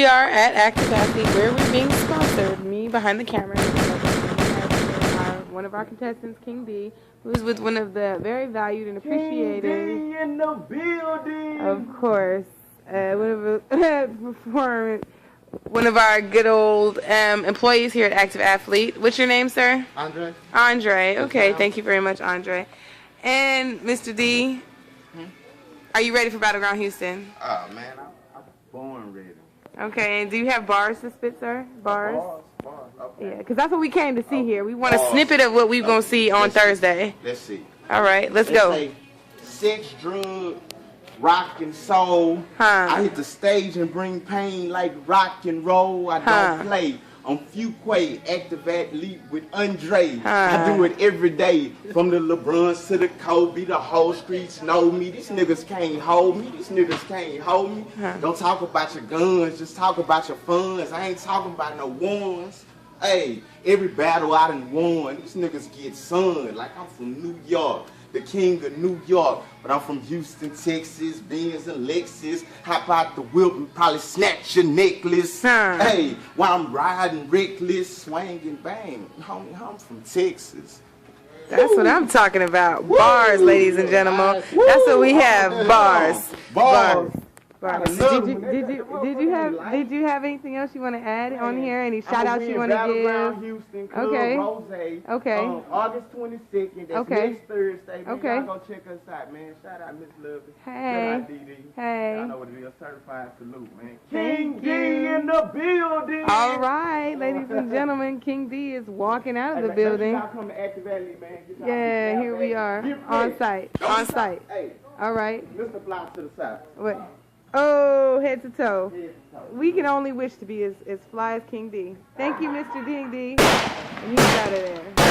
we are at Active Athlete, where we're being sponsored. Me behind the camera. One of our contestants, King D, who's with one of the very valued and appreciated. King D in the building. Of course, one of our good old employees here at Active Athlete. What's your name, sir? Andre. Andre. Okay, thank you very much, Andre. And Mr. D, are you ready for Battleground Houston? Oh man, I'm born ready. Okay, and do you have bars to spit, sir? Bars? Bars, okay. Yeah, because that's what we came to see here. We want a snippet of what we're going to see on Thursday. Let's see. All right, let's go. Say, sex, drug, rock and soul. Huh. I hit the stage and bring pain like rock and roll. I don't play. I'm Fuquay, Active Athlete with Andre. I do it every day. From the LeBrons to the Kobe, the whole streets know me. These niggas can't hold me. These niggas can't hold me. Don't talk about your guns, just talk about your funds. I ain't talking about no ones. Hey, every battle I done won, these niggas get sun. Like I'm from New York, the king of New York. But I'm from Houston, Texas, Benz and Lexus. Hop out the whip and probably snatch your necklace. Hey, while I'm riding reckless, swing and bang. Homie, I'm from Texas. That's what I'm talking about. Bars, ladies and gentlemen. That's what we have. Bars. Bars. Bars. Did you have anything else you want to add on here? Any shout outs you want to give? Houston, Club Okay. Rose. Okay. August 22nd. That's Okay. next Thursday. Man, Okay. y'all go check us out, man. Shout out Miss Lovely. Hey. Shout out DD. Hey. Y'all know what it is. Certified salute, man. Thank King D in the building. All right, ladies and gentlemen, King D is walking out of the building. Y'all come to Active Athlete, man. Yeah, here we are. On site. On site. Hey, All right. Mr. Fly to the side. Wait. Oh, head to toe. Head to toe. We can only wish to be as fly as King D. Thank you, Mr. Ding D. And he's out of there.